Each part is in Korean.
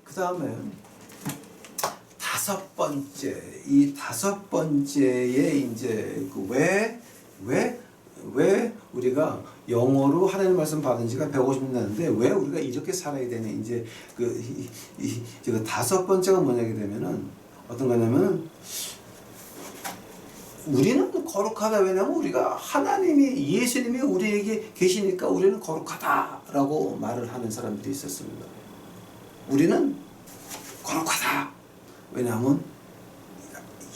그 다음에 다섯 번째, 이 다섯 번째에 이제 왜 우리가 영어로 하나님 말씀 받은 지가 150년 됐는데 왜 우리가 이렇게 살아야 되는 이제 그 다섯 번째가 뭐냐게 되면은 어떤 거냐면은 우리는 거룩하다. 왜냐면 우리가 예수님이 우리에게 계시니까 우리는 거룩하다라고 말을 하는 사람들이 있었습니다. 우리는 거룩하다. 왜냐하면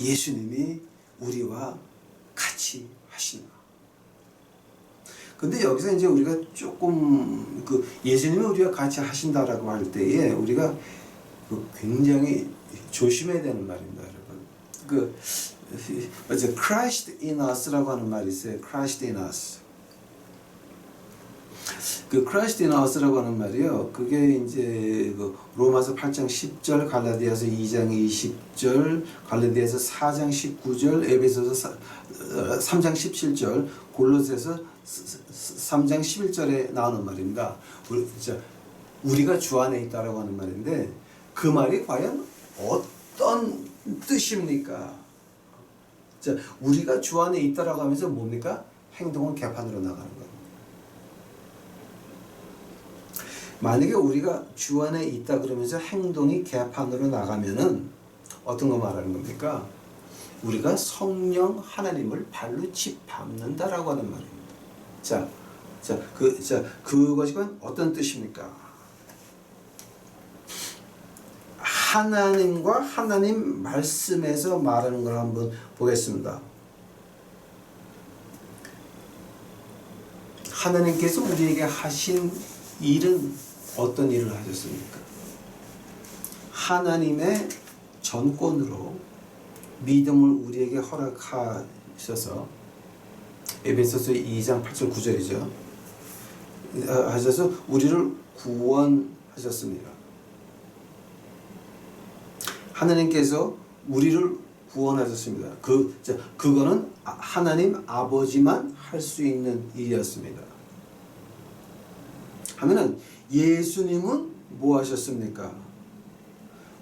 예수님이 우리와 같이 하시니까. 근데 여기서 이제 우리가 조금 예수님이 우리와 같이 하신다라고 할 때에 우리가 굉장히 조심해야 되는 말입니다, 여러분. 맞아, Christ in us라고 하는 말이 있어요. Christ in us. Christ in us라고 하는 말이요. 그게 이제 로마서 8장 10절, 갈라디아서 2장 20절, 갈라디아서 4장 19절, 에베소서 3장 17절, 골로새서 3장 11절에 나오는 말입니다. 우리가 주 안에 있다라고 하는 말인데 그 말이 과연 어떤 뜻입니까? 자, 우리가 주 안에 있다라고 하면서 뭡니까? 행동은 개판으로 나가는 겁니다. 만약에 우리가 주 안에 있다 그러면서 행동이 개판으로 나가면은 어떤 거 말하는 겁니까? 우리가 성령 하나님을 발로 짓밟는다라고 하는 말입니다. 그것이 어떤 뜻입니까? 하나님과 하나님 말씀에서 말하는 걸 한번 보겠습니다. 하나님께서 우리에게 하신 일은 어떤 일을 하셨습니까? 하나님의 전권으로 믿음을 우리에게 허락하셔서 에베소서 2장 8절 9절이죠. 하셔서 우리를 구원하셨습니다. 하나님께서 우리를 구원하셨습니다. 그거는 하나님 아버지만 할 수 있는 일이었습니다. 하면은 예수님은 뭐 하셨습니까?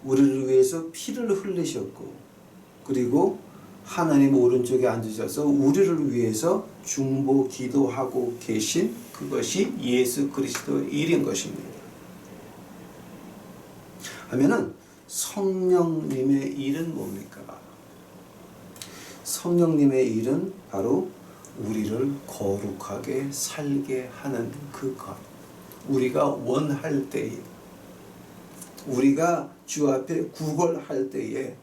우리를 위해서 피를 흘리셨고 그리고 하나님 오른쪽에 앉으셔서 우리를 위해서 중보 기도하고 계신 그것이 예수 그리스도의 일인 것입니다. 하면은 성령님의 일은 뭡니까? 성령님의 일은 바로 우리를 거룩하게 살게 하는 그것. 우리가 원할 때에, 우리가 주 앞에 구걸할 때에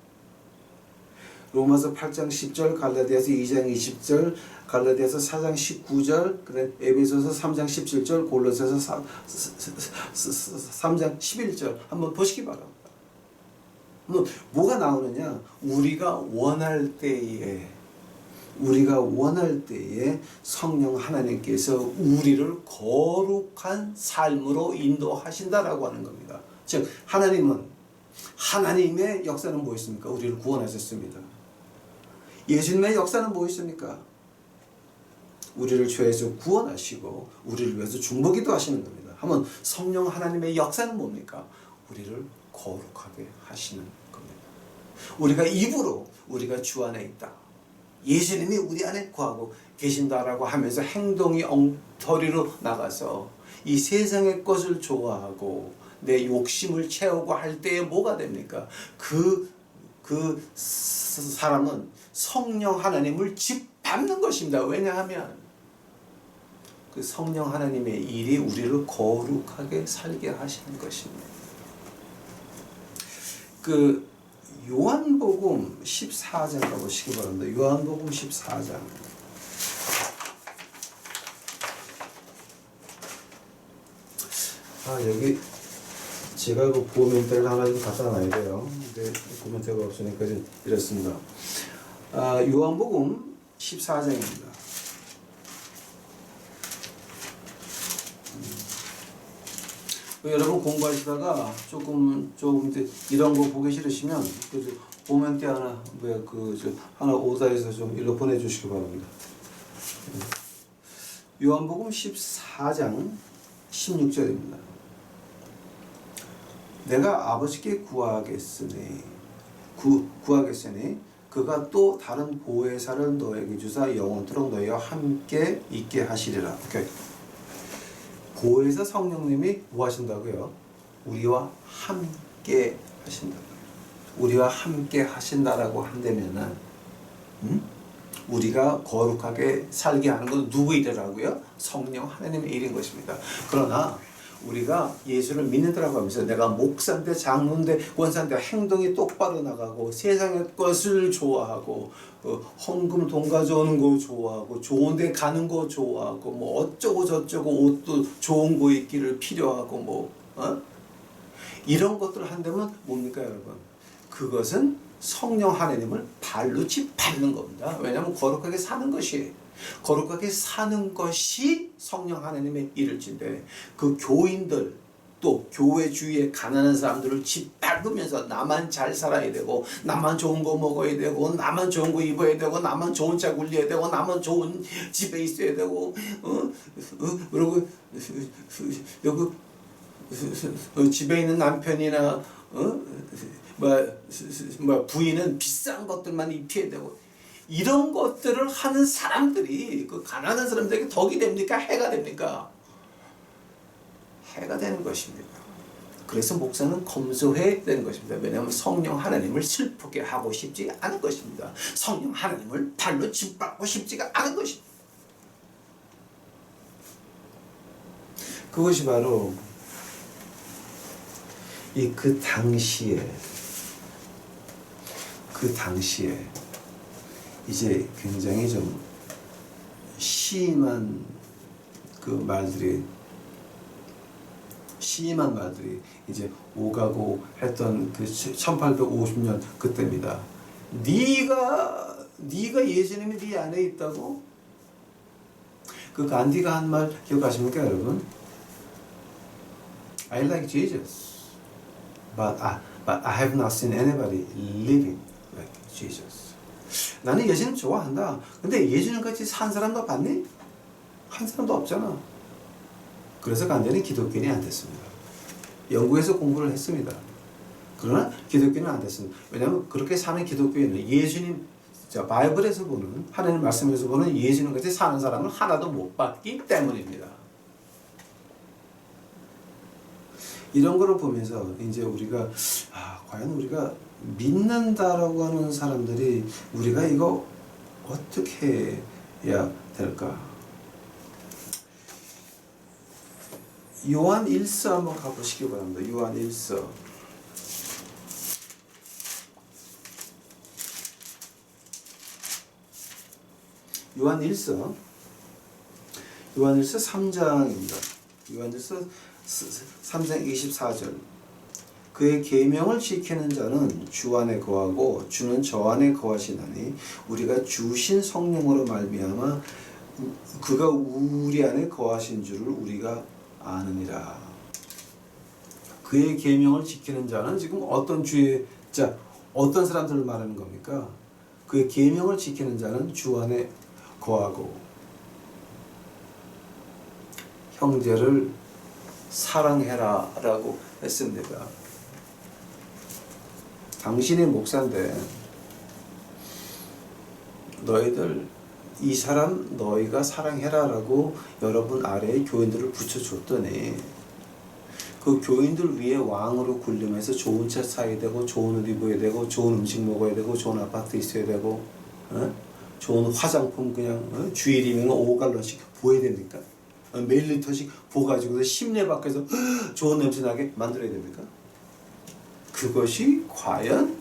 로마서 8장 10절, 갈라디아서 2장 20절, 갈라디아서 4장 19절, 그다음에 에베소서 3장 17절, 골로새서 3장 11절 한번 보시기 바랍니다. 뭐가 나오느냐? 우리가 원할 때에 성령 하나님께서 우리를 거룩한 삶으로 인도하신다라고 하는 겁니다. 즉 하나님의 역사는 무엇입니까? 우리를 구원하셨습니다. 예수님의 역사는 무엇입니까? 우리를 죄에서 구원하시고 우리를 위해서 중보기도 하시는 겁니다. 한번 성령 하나님의 역사는 뭡니까? 우리를 거룩하게 하시는 겁니다. 우리가 입으로 우리가 주 안에 있다, 예수님이 우리 안에 거하고 계신다라고 하면서 행동이 엉터리로 나가서 이 세상의 것을 좋아하고 내 욕심을 채우고 할 때에 뭐가 됩니까? 그 사람은 성령 하나님을 짓밟는 것입니다. 왜냐하면 그 성령 하나님의 일이 우리를 거룩하게 살게 하시는 것입니다. 요한복음 14장 가보시기 바랍니다. 요한복음 14장. 여기 제가 보멘트를 하나 좀 갖다 놔야 돼요. 근데 보멘트가 없으니까 이렇습니다. 요한복음 14장입니다. 여러분 공부하시다가 조금 이런 거 보기 싫으시면 보멘트 하나 오다해서 좀 일로 보내주시기 바랍니다. 요한복음 14장 16절입니다. 내가 아버지께 구하겠으니 구하겠으니 그가 또 다른 보혜사를 너에게 주사 영원토록 너희와 함께 있게 하시리라. 오케이. 보혜사 성령님이 뭐 하신다고요? 우리와 함께 하신다. 우리와 함께 하신다라고 한다면은 우리가 거룩하게 살게 하는 건 누구 일이라고요? 성령 하나님의 일인 것입니다. 그러나 우리가 예수를 믿는다라고 하면서 내가 목사인데 장로인데 권사인데 행동이 똑바로 나가고 세상의 것을 좋아하고 헌금 돈 가져오는 거 좋아하고 좋은 데 가는 거 좋아하고 뭐 어쩌고 저쩌고 옷도 좋은 거 입기를 필요하고 뭐 이런 것들을 한다면 뭡니까 여러분? 그것은 성령 하나님을 발로 짓밟는 겁니다. 왜냐하면 거룩하게 사는 것이 성령 하나님의 일일진데 그 교인들 또 교회 주위에 가난한 사람들을 짓밟으면서 나만 잘 살아야 되고 나만 좋은 거 먹어야 되고 나만 좋은 거 입어야 되고 나만 좋은 차 굴려야 되고 나만 좋은 집에 있어야 되고 그리고 여기 집에 있는 남편이나 부인은 비싼 것들만 입혀야 되고 이런 것들을 하는 사람들이 그 가난한 사람들에게 덕이 됩니까? 해가 됩니까? 해가 되는 것입니다. 그래서 목사는 검소해야 되는 것입니다. 왜냐하면 성령 하나님을 슬프게 하고 싶지 않은 것입니다. 성령 하나님을 발로 짓밟고 싶지가 않은 것입니다. 그것이 바로 그 당시에 이제 굉장히 좀 심한 말들이 이제 오가고 했던 그 1850년 그때입니다. 네가 예수님이 네 안에 있다고? 그 간디가 한 말 기억하십니까 여러분? I like Jesus, but I have not seen anybody living like Jesus. 나는 예수님 좋아한다. 근데 예수님 같이 산 사람도 봤니? 한 사람도 없잖아. 그래서 간디는 기독교인이 안 됐습니다. 영국에서 공부를 했습니다. 그러나 기독교인은 안 됐습니다. 왜냐하면 그렇게 사는 기독교인은 예수님, 바이블에서 보는 하나님 말씀에서 보는 예수님 같이 사는 사람을 하나도 못 봤기 때문입니다. 이런 거를 보면서 이제 우리가 과연 우리가 믿는다라고 하는 사람들이 우리가 이거 어떻게 해야 될까? 요한 1서 한번 가보시기 바랍니다. 요한 1서. 요한 1서 3장입니다. 요한 1서 3장 24절. 그의 계명을 지키는 자는 주 안에 거하고 주는 저 안에 거하시나니 우리가 주신 성령으로 말미암아 그가 우리 안에 거하신 줄을 우리가 아느니라. 그의 계명을 지키는 자는 지금 어떤 어떤 사람들을 말하는 겁니까? 그의 계명을 지키는 자는 주 안에 거하고 형제를 사랑해라 라고 했습니다. 당신이 목사인데 너희들 이 사람 너희가 사랑해라 라고 여러분 아래에 교인들을 붙여줬더니 그 교인들 위에 왕으로 군림해서 좋은 차 사야 되고 좋은 옷 입어야 되고 좋은 음식 먹어야 되고 좋은 아파트 있어야 되고 좋은 화장품 그냥 주일이면 5갈런씩 부어야 됩니까? 매일 리터씩 부어가지고 심내 밖에서 좋은 냄새 나게 만들어야 됩니까? 그것이 과연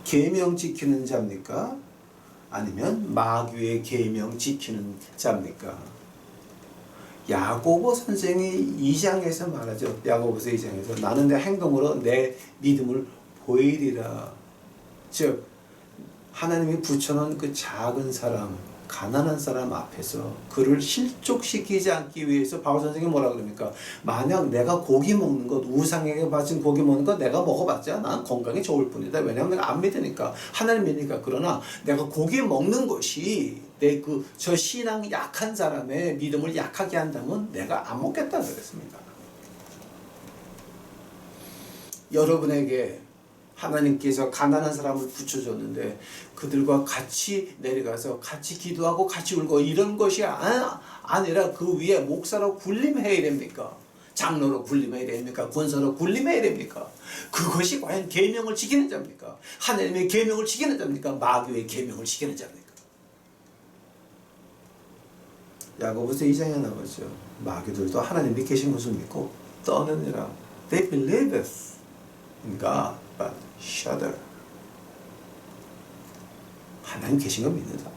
계명 지키는 자입니까? 아니면 마귀의 계명 지키는 자입니까? 야고보 선생이 2장에서 말하죠. 야고보서 2장에서 나는 내 행동으로 내 믿음을 보이리라. 즉 하나님이 붙여놓은 그 작은 사람, 가난한 사람 앞에서 그를 실족시키지 않기 위해서 바울 선생이 뭐라 그럽니까? 만약 내가 고기 먹는 것, 우상에게 바친 고기 먹는 것 내가 먹어봤자 난 건강에 좋을 뿐이다. 왜냐하면 내가 안 믿으니까, 하나님 믿으니까. 그러나 내가 고기 먹는 것이 내 저 신앙 약한 사람의 믿음을 약하게 한다면 내가 안 먹겠다 그랬습니다. 여러분에게 하나님께서 가난한 사람을 붙여줬는데 그들과 같이 내려가서 같이 기도하고 같이 울고 이런 것이 아니라 그 위에 목사로 군림해야 됩니까? 장로로 군림해야 됩니까? 권사로 군림해야 됩니까? 그것이 과연 계명을 지키는 자입니까? 하나님의 계명을 지키는 자입니까? 마귀의 계명을 지키는 자입니까? 야고보서 2장에 나오죠. 마귀들도 하나님이 계신 것을 믿고 떠느니라. They believeth in God, but shudder. 하나님 계신 거 믿는다.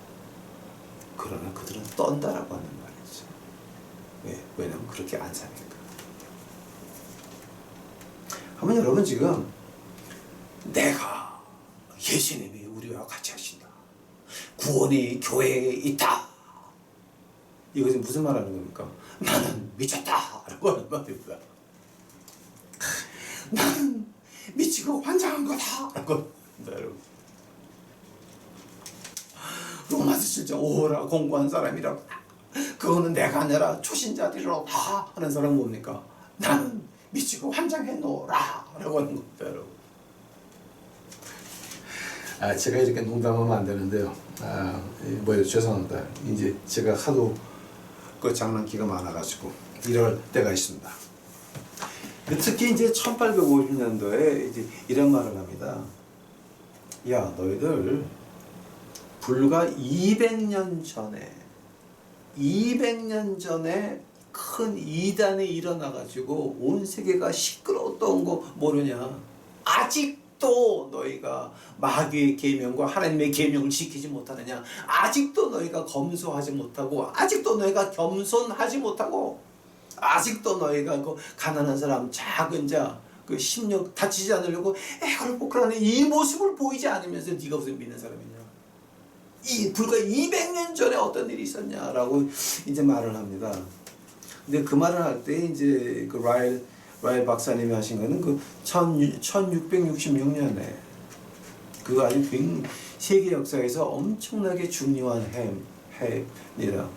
그러나 그들은 떤다라고 하는 말이죠. 왜? 왜냐하면 그렇게 안 사니까. 한번 여러분 지금 내가 예수님이 우리와 같이 하신다. 구원이 교회에 있다. 이것은 무슨 말하는 겁니까? 나는 미쳤다 라고 하는 말입니다. 나는 미치고 환장한 거다 라고 합니다. 여러분. 로마서 7장 5호라 공부한 사람이라고 그거는 내가 아니라 초신자들이라고 다 하는 사람은 뭡니까? 나는 미치고 환장했노라 라고 하는 겁니다. 여러분. 제가 이렇게 농담하면 안 되는데요. 죄송합니다. 이제 제가 하도 그 장난기가 많아가지고 이럴 때가 있습니다. 특히 이제 1850년도에 이제 이런 말을 합니다. 야, 너희들 불과 200년 전에 큰 이단이 일어나가지고 온 세계가 시끄러웠던 거 모르냐? 아직도 너희가 마귀의 계명과 하나님의 계명을 지키지 못하느냐? 아직도 너희가 검소하지 못하고, 아직도 너희가 겸손하지 못하고, 아직도 너희가 그 가난한 사람, 작은 자, 그 심령 다치지 않으려고 애걸복걸하는 이 모습을 보이지 않으면서 네가 무슨 믿는 사람이냐? 이 불과 200년 전에 어떤 일이 있었냐라고 이제 말을 합니다. 근데 그 말을 할 때 이제 그 라일 박사님이 하신 거는 그 1666년에 그 아주 세계 역사에서 엄청나게 중요한 해입니다.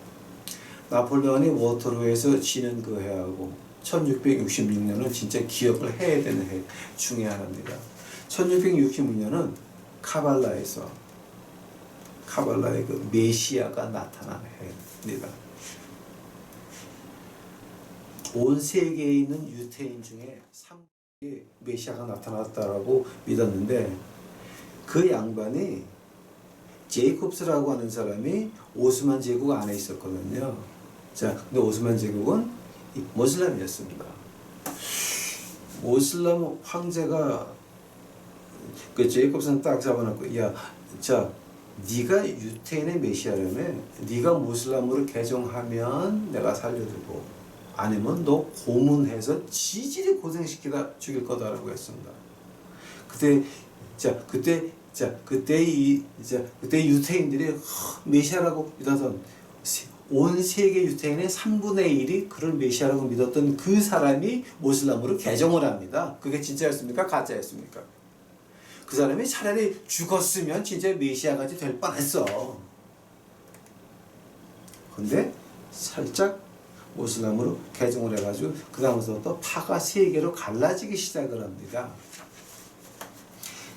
나폴레온이 워터루에서 지는 그 해하고 1666년은 진짜 기억을 해야 되는 해 중에 하나입니다. 1666년은 카발라의 그 메시아가 나타난 해입니다. 온 세계에 있는 유태인 중에 3개의 메시아가 나타났다라고 믿었는데 그 양반이 제이콥스라고 하는 사람이 오스만 제국 안에 있었거든요. 자, 근데 오스만 제국은 모슬람이었습니다. 모슬람 황제가 그 제이콥스는 딱 잡아놓고 네가 유태인의 메시아라며 네가 모슬람으로 개종하면 내가 살려주고 아니면 너 고문해서 지질이 고생시키다 죽일 거다라고 했습니다. 그때 유태인들이 메시아라고 믿었던 온 세계 유태인의 3분의 1이 그를 메시아라고 믿었던 그 사람이 모슬람으로 개종을 합니다. 그게 진짜였습니까? 가짜였습니까? 그 사람이 차라리 죽었으면 진짜 메시아같이 될 뻔했어. 근데 살짝 모슬람으로 개종을 해가지고 그 다음부터 파가 세계로 갈라지기 시작을 합니다.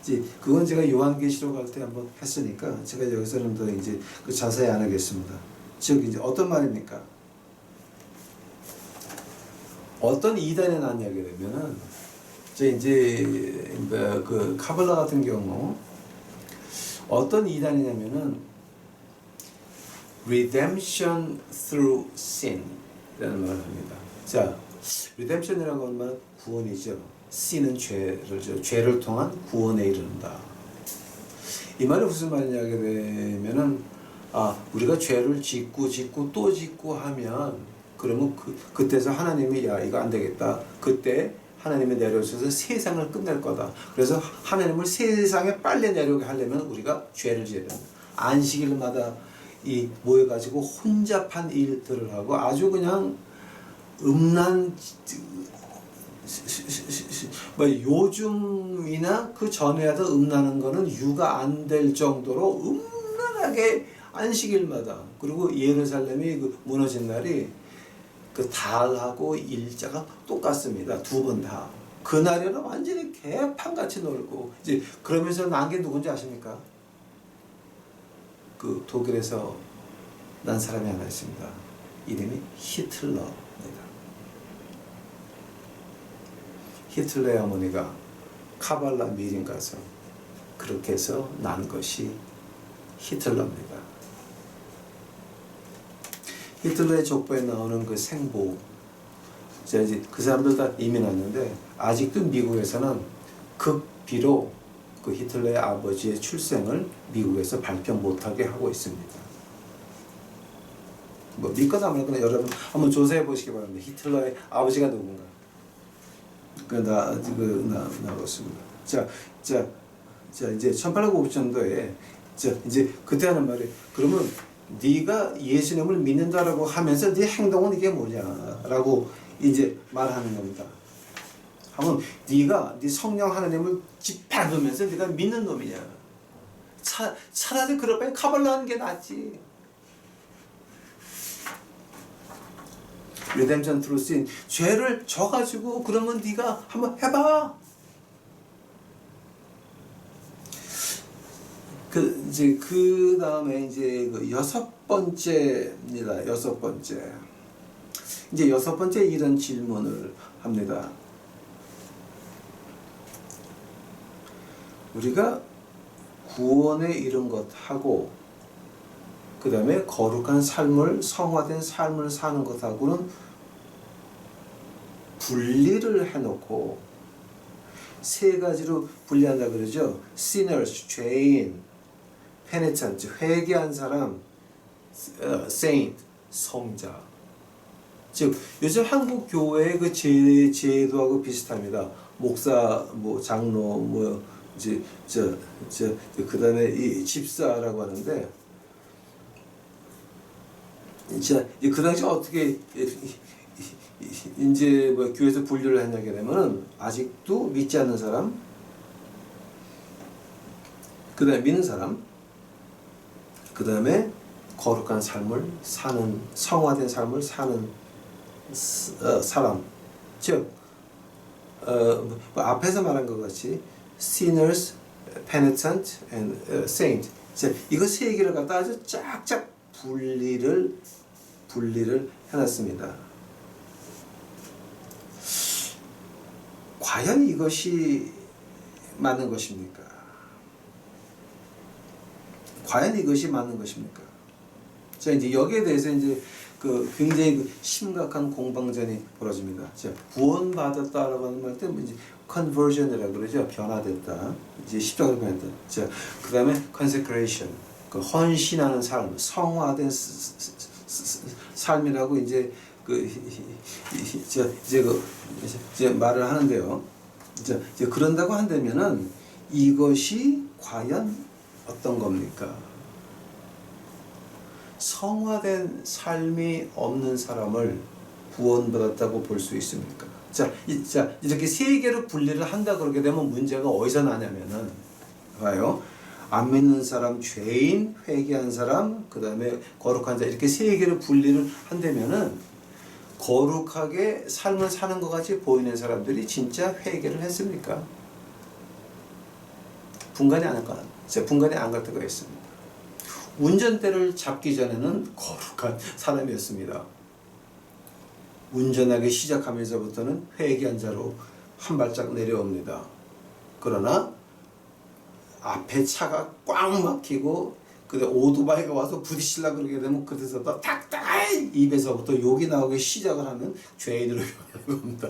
이제 그건 제가 요한계시록 할 때 한번 했으니까 제가 여기서는 더 이제 그 자세히 안 하겠습니다. 즉 이제 어떤 말입니까? 어떤 이단에 나냐게 되면은 이제 그 카발라 같은 경우 어떤 이단이냐면은 redemption through sin 이라는 말을 합니다. 자, redemption이라고 하는 말은 구원이죠. sin은 죄를 통한 구원에 이른다. 이 말이 무슨 말이냐게 되면은 우리가 죄를 짓고 또 짓고 하면 그러면 그때서 하나님이 이거 안 되겠다. 그때 하나님이 내려오셔서 세상을 끝낼 거다. 그래서 하나님을 세상에 빨리 내려오게 하려면 우리가 죄를 지어야 된다. 안식일마다 모여가지고 혼잡한 일들을 하고 아주 그냥 요즘이나 그 전에 하던 음란한 거는 유가 안 될 정도로 음란하게 안식일마다 그리고 예루살렘이 그 무너진 날이 그 달하고 일자가 똑같습니다. 두 번 다. 그날에는 완전히 개판같이 놀고 이제 그러면서 난 게 누군지 아십니까? 그 독일에서 난 사람이 하나 있습니다. 이름이 히틀러입니다. 히틀러의 어머니가 카발라 미린 가서 그렇게 해서 난 것이 히틀러입니다. 히틀러의 족보에 나오는 그 생보, 이제 그 사람들 다 이민 왔는데 아직도 미국에서는 극비로 그 히틀러의 아버지의 출생을 미국에서 발표 못하게 하고 있습니다. 뭐 믿거나 말거나 여러분 한번 조사해 보시기 바랍니다. 히틀러의 아버지가 누군가. 나왔습니다. 자 이제 1850년도에 이제 그때 하는 말이 그러면 네가 예수님을 믿는다라고 하면서 네 행동은 이게 뭐냐라고 이제 말하는 겁니다. 하면 네가 네 성령 하나님을 짓밟으면서 네가 믿는 놈이냐. 차라리 그럴 바에 카발라 하는 게 낫지. 리뎀션 트루스인 죄를 져가지고 그러면 네가 한번 해봐. 그 다음에 이제 그 여섯 번째입니다. 여섯 번째. 이제 여섯 번째 이런 질문을 합니다. 우리가 구원에 이른 것하고 그 다음에 거룩한 삶을 성화된 삶을 사는 것하고는 분리를 해놓고 세 가지로 분리한다 그러죠. sinners, 죄인, penitent, 회개한 사람, saint, 성자. 즉 요즘 한국 교회의 그 제도하고 비슷합니다. 목사, 뭐 장로, 뭐 이제 그다음에 이 집사라고 하는데, 이제 그 당시 어떻게 이제 뭐 교회에서 분류를 했냐게 되면은 아직도 믿지 않는 사람, 그다음에 믿는 사람, 그다음에 거룩한 삶을 사는 성화된 삶을 사는 사람, 즉 뭐 앞에서 말한 것 같이 sinners, penitent, and saint. 이거 세 개를 갖다 아주 쫙쫙 분리를 해놨습니다. 과연 이것이 맞는 것입니까? 과연 이것이 맞는 것입니까? 자, 이제 여기에 대해서 이제 그 굉장히 심각한 공방전이 벌어집니다. 자, 구원받았다라고 하는 말 때문에 이제 conversion이라고 그러죠. 변화됐다. 이제 십자가로 변했다. 자, 그 다음에 consecration, 그 헌신하는 삶, 성화된 삶이라고 이제 이제 말을 하는데요. 이제 그런다고 한다면은 이것이 과연 어떤 겁니까? 성화된 삶이 없는 사람을 구원받았다고 볼 수 있습니까? 자, 이렇게 세 개로 분리를 한다 그러게 되면 문제가 어디서 나냐면은, 봐요. 안 믿는 사람, 죄인, 회개한 사람, 그 다음에 거룩한 자, 이렇게 세 개로 분리를 한다면은 거룩하게 삶을 사는 것 같이 보이는 사람들이 진짜 회개를 했습니까? 분간이 안 갈 때가 있습니다. 운전대를 잡기 전에는 거룩한 사람이었습니다. 운전하기 시작하면서부터는 회개한 자로 한 발짝 내려옵니다. 그러나 앞에 차가 꽉 막히고 오토바이가 와서 부딪히려고 그러게 되면 그때서부터 탁탁 입에서부터 욕이 나오기 시작을 하면 죄인으로 변하는 겁니다.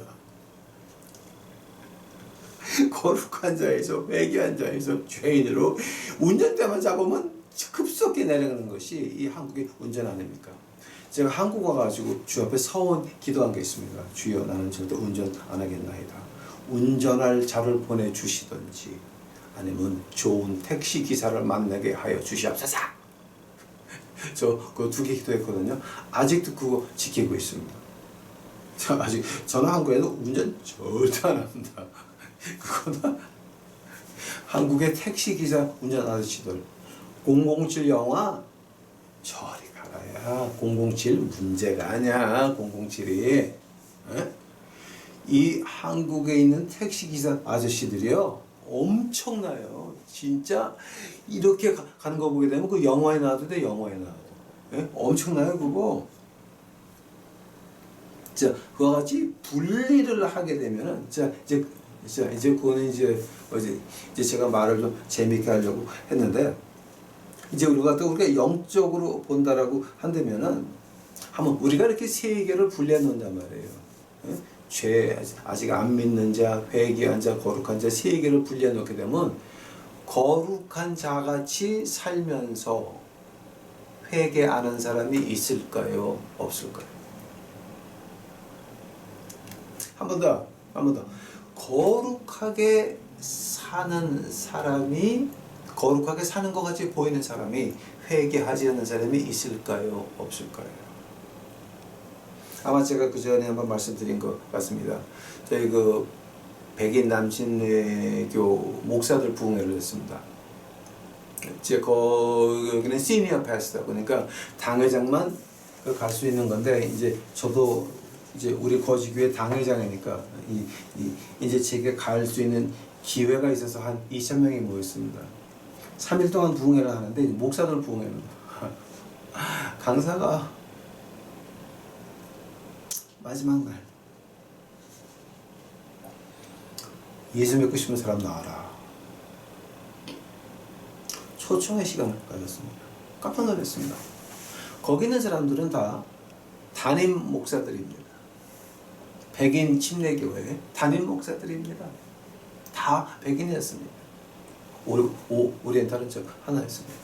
거룩한 자에서 회개한 자에서 죄인으로 운전대만 잡으면 급속히 내려가는 것이 이 한국의 운전 아닙니까? 제가 한국 와가지고 주 앞에 서원 기도한 게 있습니다. 주여, 나는 절대 운전 안 하겠나이다. 운전할 자를 보내주시든지 아니면 좋은 택시 기사를 만나게 하여 주시옵소서. 저 그 두 개 기도했거든요. 아직도 그거 지키고 있습니다. 저는 한국에도 운전 절대 안 합니다. 그거나 한국의 택시 기사 운전 아저씨들 007 영화 저리 가라야. 007 문제가 아니야. 007이 이 한국에 있는 택시기사 아저씨들이요 엄청나요. 진짜 이렇게 가는 거 보게 되면 그 영화에 나와도 돼. 영화에 나와도. 예? 엄청나요 그거. 자, 그와 같이 분리를 하게 되면은 이제 그거는 이제 제가 말을 좀 재밌게 하려고 했는데 이제 우리가 영적으로 본다라고 한다면은 한번 우리가 이렇게 세 개를 분리해 놓는단 말이에요. 예? 죄 아직 안 믿는 자, 회개한 자, 거룩한 자 세 개를 분리해 놓게 되면 거룩한 자같이 살면서 회개 안 한 사람이 있을까요? 없을까요? 한 번 더. 거룩하게 사는 사람이 거룩하게 사는 것 같이 보이는 사람이 회개하지 않는 사람이 있을까요? 없을까요? 아마 제가 그 전에 한번 말씀드린 것 같습니다. 저희 그 백인 남신회교 목사들 부흥회를 했습니다. 여기는 시니어 패스터, 그러니까 당회장만 갈 수 있는 건데 이제 저도 이제 우리 거지교회 당회장이니까 이제 제게 갈 수 있는 기회가 있어서 한 2,000명이 모였습니다. 3일 동안 부흥회를 하는데 목사들 부흥회는 강사가 마지막 날 예수 믿고 싶은 사람 나와라. 초청의 시간을 가졌습니다. 깜짝 놀랐습니다. 거기 있는 사람들은 다 담임 목사들입니다. 백인 침례교회 담임 목사들입니다. 다 백인이었습니다. 오리엔탈은 저 하나였습니다.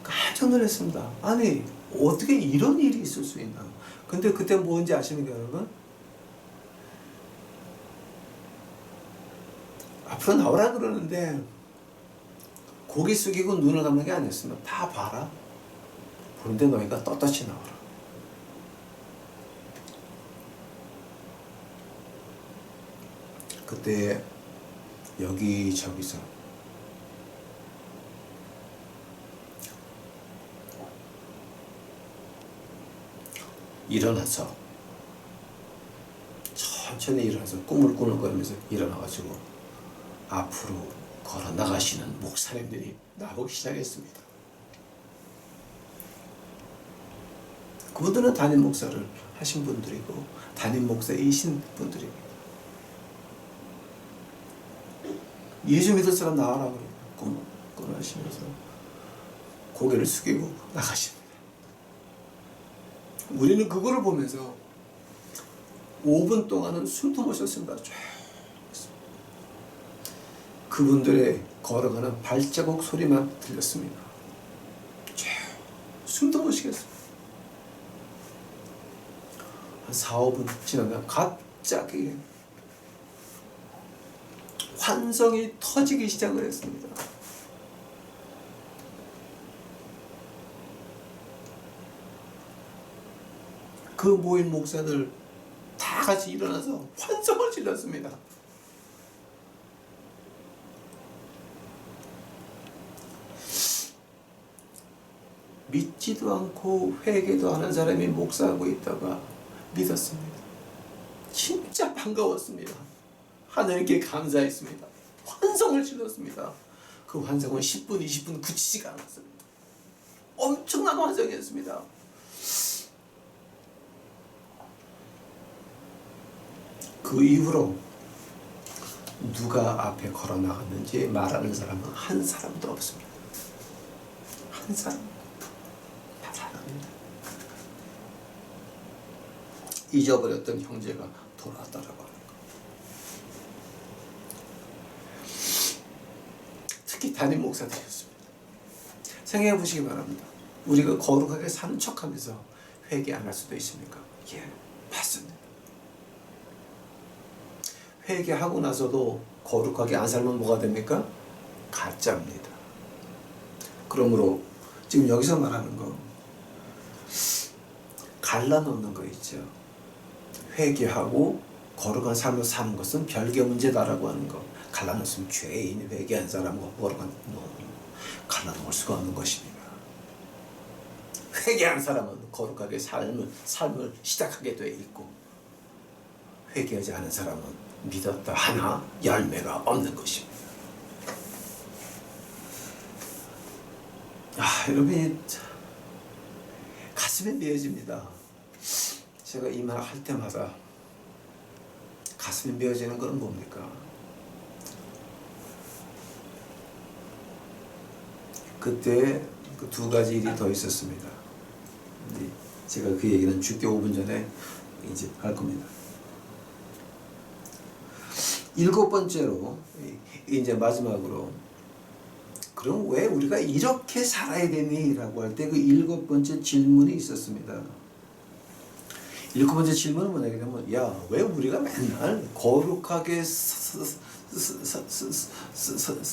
깜짝 놀랐습니다. 아니 어떻게 이런 일이 있을 수 있나. 근데 그때 뭔지 아십니까 여러분? 앞으로 나오라 그러는데 고개 숙이고 눈을 감는 게 아니었습니다. 다 봐라. 보는데 너희가 떳떳이 나오라. 그때 여기저기서 일어나서 천천히 일어나서 꿈을 꾸는거리면서 일어나가지고 앞으로 걸어 나가시는 목사님들이 나오기 시작했습니다. 그분들은 담임 목사를 하신 분들이고 담임 목사이신 분들입니다. 예수 믿을 사람 나와라 그래요. 꿈을 하시면서 고개를 숙이고 나가십니다. 우리는 그거를 보면서 5분 동안은 숨도 못 쉬었습니다. 그분들의 걸어가는 발자국 소리만 들렸습니다. 숨도 못 쉬겠어요. 한 4, 5분 지나면 갑자기 환성이 터지기 시작을 했습니다. 그 모인 목사들 다 같이 일어나서 환성을 질렀습니다. 믿지도 않고 회개도 하는 사람이 목사하고 있다가 믿었습니다. 진짜 반가웠습니다. 하나님께 감사했습니다. 환성을 질렀습니다. 그 환성은 10분, 20분 그치지가 않았습니다. 엄청난 환성이었습니다. 그 이후로 누가 앞에 걸어 나갔는지 말하는 사람은 한 사람도 없습니다. 한 사람 다 사람입니다. 잊어버렸던 형제가 돌아왔다라고 하는 거. 특히 담임 목사들이었습니다. 생각해 보시기 바랍니다. 우리가 거룩하게 사는 척하면서 회개 안 할 수도 있습니까? 예, 맞습니다. 회개하고 나서도 거룩하게 안 살면 뭐가 됩니까? 가짜입니다. 그러므로 지금 여기서 말하는 거 갈라놓는 거 있죠. 회개하고 거룩한 삶을 사는 것은 별개 문제다라고 하는 거 갈라놓으면 죄인, 회개한 사람과 거룩한 갈라놓을 수가 없는 것입니다. 회개한 사람은 거룩하게 삶을 시작하게 돼 있고 회개하지 않은 사람은 믿었다 하나 열매가 없는 것입니다. 여러분이 가슴이 메어집니다. 제가 이 말 할 때마다 가슴이 메어지는 건 뭡니까? 그때 그 두 가지 일이 더 있었습니다. 제가 그 얘기는 죽기 5분 전에 이제 할 겁니다. 7번째로 이제 마지막으로 그럼 왜 우리가 이렇게 살아야 되니? 라고 할 때 그 7번째 질문이 있었습니다. 7번째 질문은 뭐냐면 야, 왜 우리가 맨날 거룩하게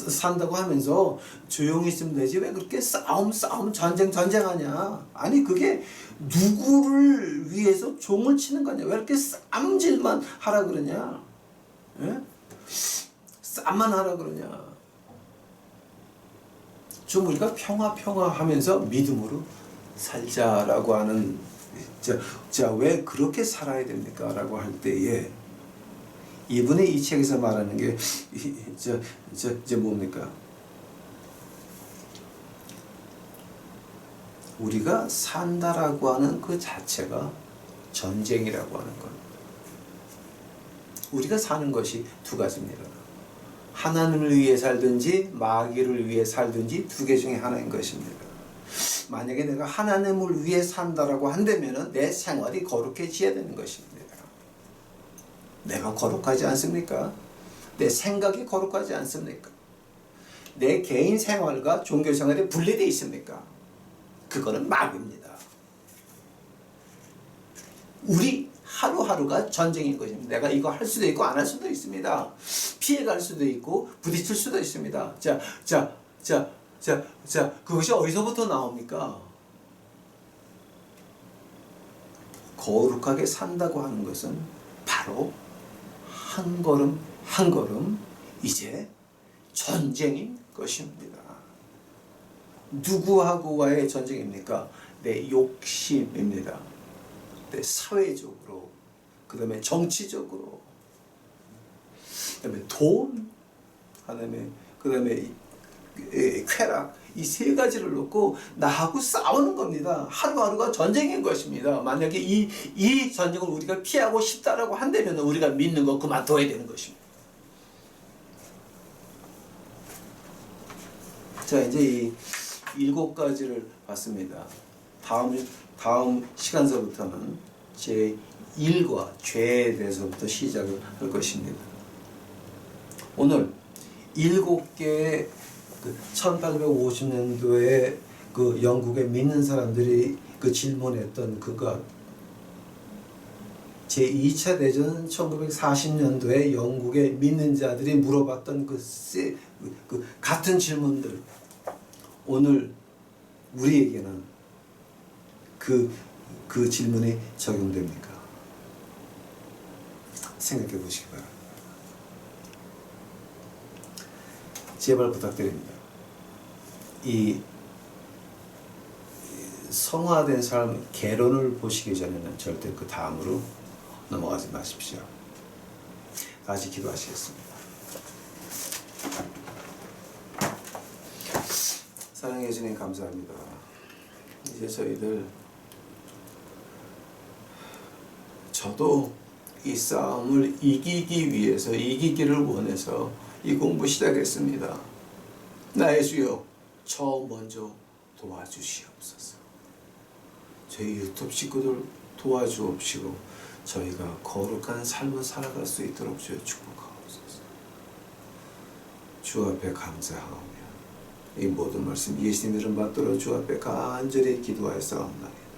산다고 하면서 조용히 있으면 되지 왜 그렇게 싸움 전쟁하냐? 아니 그게 누구를 위해서 종을 치는 거냐? 왜 이렇게 싸움질만 하라 그러냐? 예? 싸움만 하라 그러냐? 좀 우리가 평화 하면서 믿음으로 살자라고 하는 자 왜 그렇게 살아야 됩니까? 라고 할 때에 이분의 이 책에서 말하는 게 뭡니까? 우리가 산다라고 하는 그 자체가 전쟁이라고 하는 것. 우리가 사는 것이 두 가지입니다. 하나님을 위해 살든지 마귀를 위해 살든지 두 개 중에 하나인 것입니다. 만약에 내가 하나님을 위해 산다라고 한다면 내 생활이 거룩해져야 되는 것입니다. 내가 거룩하지 않습니까? 내 생각이 거룩하지 않습니까? 내 개인 생활과 종교 생활이 분리되어 있습니까? 그거는 마귀입니다. 우리 하루하루가 전쟁인 것입니다. 내가 이거 할 수도 있고 안 할 수도 있습니다. 피해갈 수도 있고 부딪힐 수도 있습니다. 그것이 어디서부터 나옵니까? 거룩하게 산다고 하는 것은 바로 한 걸음 한 걸음 이제 전쟁인 것입니다. 누구하고와의 전쟁입니까? 내 욕심입니다. 내 사회적으로, 그 다음에 정치적으로, 그 다음에 돈, 그 다음에 쾌락, 이 세 가지를 놓고 나하고 싸우는 겁니다. 하루하루가 전쟁인 것입니다. 만약에 이 전쟁을 우리가 피하고 싶다라고 한다면 우리가 믿는 거 그만둬야 되는 것입니다. 자, 이제 이 7가지를 봤습니다. 다음 시간서부터는 제 1과 죄에 대해서부터 시작을 할 것입니다. 오늘 7개의 1850년도에 그 영국에 믿는 사람들이 그 질문했던 그것, 제2차 대전 1940년도에 영국의 믿는 자들이 물어봤던 그 같은 질문들, 오늘 우리에게는 그 질문이 적용됩니까? 생각해 보시기 바랍니다. 제발 부탁드립니다. 이 성화된 삶 개론을 보시기 전에는 절대 그 다음으로 넘어가지 마십시오. 다시 기도하시겠습니다. 사랑해 주님 감사합니다. 이제 저도 이 싸움을 이기기 위해서, 이기기를 원해서 이 공부 시작했습니다. 나의 주여, 저 먼저 도와주시옵소서. 저희 유튜브 식구들 도와주옵시고 저희가 거룩한 삶을 살아갈 수 있도록 주여 축복하옵소서. 주 앞에 감사하오며 이 모든 말씀 예수님 이름 받들어 주 앞에 간절히 기도하였사옵나이다.